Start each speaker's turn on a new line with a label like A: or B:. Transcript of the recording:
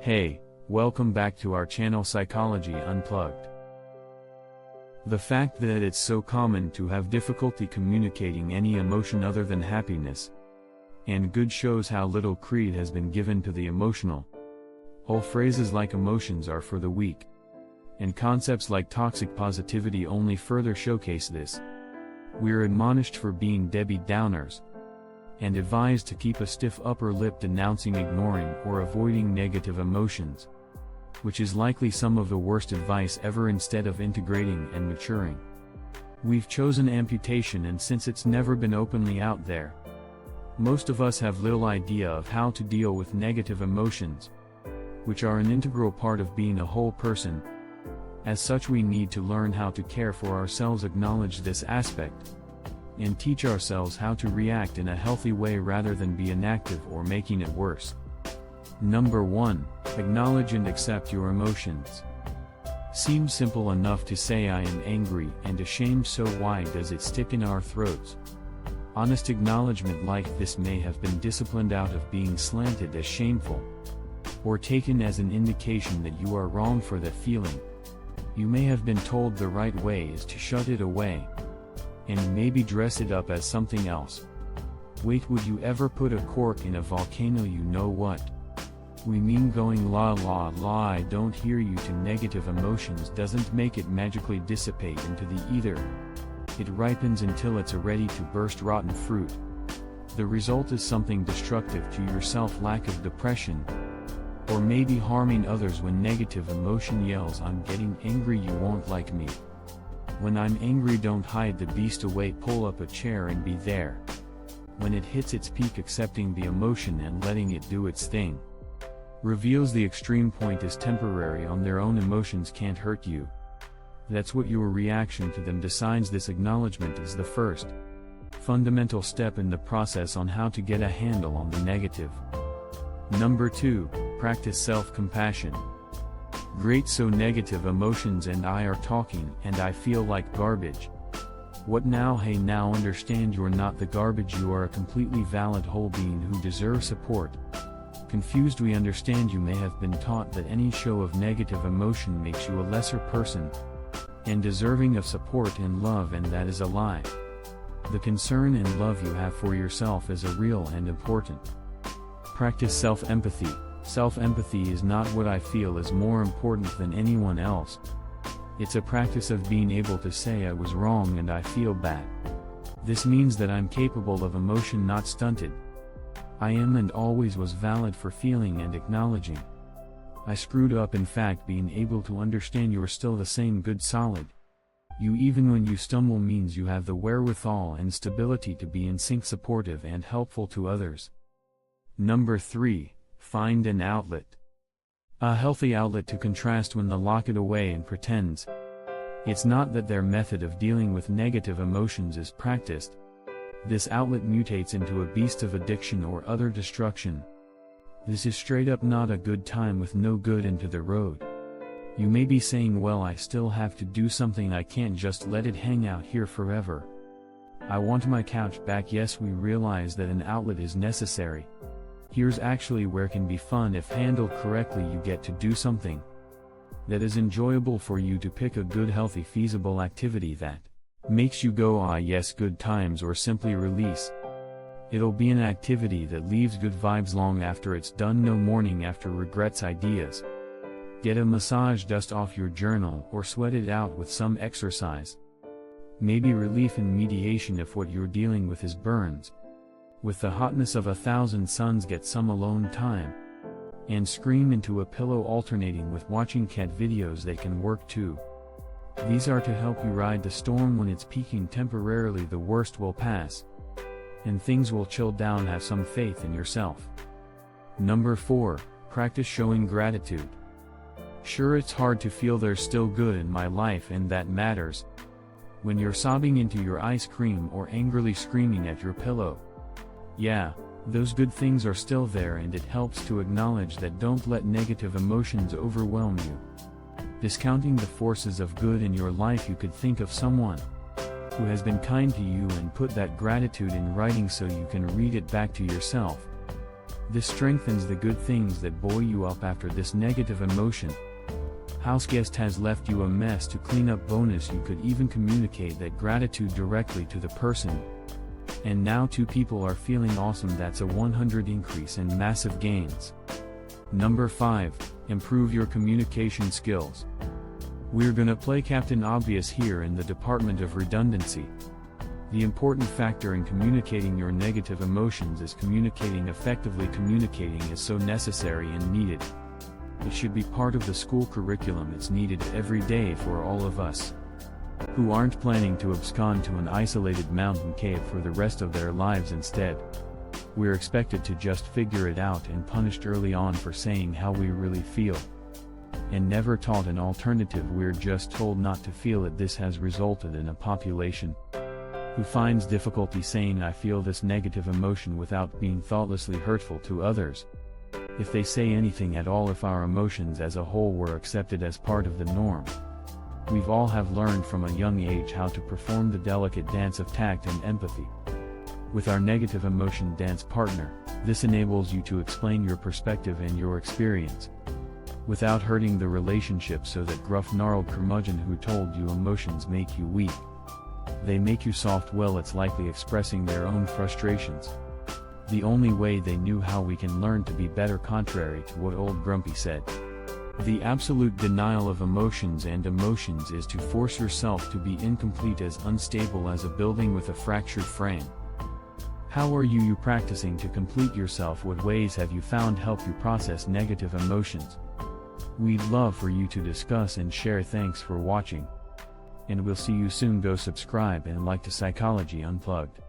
A: Hey, welcome back to our channel Psychology Unplugged. The fact that it's so common to have difficulty communicating any emotion other than happiness and good shows how little credit has been given to the emotional. Whole phrases like emotions are for the weak, and concepts like toxic positivity only further showcase this. We're admonished for being Debbie Downers, and advised to keep a stiff upper lip denouncing, ignoring, or avoiding negative emotions, which is likely some of the worst advice ever instead of integrating and maturing. We've chosen amputation, and since it's never been openly out there, most of us have little idea of how to deal with negative emotions, which are an integral part of being a whole person. As such, we need to learn how to care for ourselves, acknowledge this aspect, and teach ourselves how to react in a healthy way rather than be inactive or making it worse. Number 1. Acknowledge and accept your emotions. Seems simple enough to say I am angry and ashamed, so why does it stick in our throats? Honest acknowledgement like this may have been disciplined out of being slanted as shameful, or taken as an indication that you are wrong for that feeling. You may have been told the right way is to shut it away, and maybe dress it up as something else. Wait, would you ever put a cork in a volcano? You know what we mean. Going la la la, I don't hear you to negative emotions doesn't make it magically dissipate into the ether. It ripens until it's ready to burst rotten fruit. The result is something destructive to yourself, lack of depression, or maybe harming others. When negative emotion yells, I'm getting angry, you won't like me. When I'm angry, don't hide the beast away, pull up a chair and be there. When it hits its peak, accepting the emotion and letting it do its thing reveals the extreme point is temporary on their own. Emotions can't hurt you. That's what your reaction to them decides. This acknowledgement is the first fundamental step in the process on how to get a handle on the negative. Number 2. Practice self-compassion. Great, so negative emotions and I are talking and I feel like garbage. What now? Hey, now understand you're not the garbage, you are a completely valid whole being who deserves support. Confused, we understand you may have been taught that any show of negative emotion makes you a lesser person and deserving of support and love, and that is a lie. The concern and love you have for yourself is a real and important. Practice self-empathy. Self-empathy is not what I feel is more important than anyone else. It's a practice of being able to say I was wrong and I feel bad. This means that I'm capable of emotion, not stunted. I am and always was valid for feeling and acknowledging I screwed up. In fact, being able to understand you're still the same good solid you even when you stumble means you have the wherewithal and stability to be in sync, supportive and helpful to others. Number 3. Find an outlet. A healthy outlet to contrast when they lock it away and pretends. It's not that their method of dealing with negative emotions is practiced. This outlet mutates into a beast of addiction or other destruction. This is straight up not a good time with no good into the road. You may be saying, well, I still have to do something, I can't just let it hang out here forever. I want my couch back. Yes, we realize that an outlet is necessary. Here's actually where it can be fun if handled correctly. You get to do something that is enjoyable for you, to pick a good, healthy, feasible activity that makes you go, ah yes, good times, or simply release. It'll be an activity that leaves good vibes long after it's done, no morning after regrets, ideas. Get a massage, dust off your journal, or sweat it out with some exercise. Maybe relief and mediation if what you're dealing with is burns. With the hotness of 1,000 suns, get some alone time and scream into a pillow, alternating with watching cat videos. They can work too. These are to help you ride the storm when it's peaking temporarily. The worst will pass and things will chill down. Have some faith in yourself. Number 4. Practice showing gratitude. Sure, it's hard to feel there's still good in my life, and that matters. When you're sobbing into your ice cream or angrily screaming at your pillow, yeah, those good things are still there, and it helps to acknowledge that. Don't let negative emotions overwhelm you. Discounting the forces of good in your life, you could think of someone who has been kind to you and put that gratitude in writing so you can read it back to yourself. This strengthens the good things that buoy you up after this negative emotion. Houseguest has left you a mess to clean up. Bonus, you could even communicate that gratitude directly to the person. And now 2 people are feeling awesome. That's a 100 increase and massive gains. Number 5, improve your communication skills. We're gonna play Captain Obvious here in the department of redundancy. The important factor in communicating your negative emotions is communicating effectively. Communicating is so necessary and needed. It should be part of the school curriculum. It's needed every day for all of us who aren't planning to abscond to an isolated mountain cave for the rest of their lives. Instead, we're expected to just figure it out and punished early on for saying how we really feel. And never taught an alternative. We're just told not to feel it. This has resulted in a population who finds difficulty saying I feel this negative emotion without being thoughtlessly hurtful to others. If they say anything at all, if our emotions as a whole were accepted as part of the norm. We've all have learned from a young age how to perform the delicate dance of tact and empathy with our negative emotion dance partner. This enables you to explain your perspective and your experience without hurting the relationship. So that gruff gnarled curmudgeon who told you emotions make you weak, they make you soft. Well, it's likely expressing their own frustrations. The only way they knew how. We can learn to be better, contrary to what old Grumpy said. The absolute denial of emotions and emotions is to force yourself to be incomplete, as unstable as a building with a fractured frame. How are you practicing to complete yourself? What ways have you found help you process negative emotions? We'd love for you to discuss and share. Thanks for watching, and we'll see you soon. Go subscribe and like to Psychology Unplugged.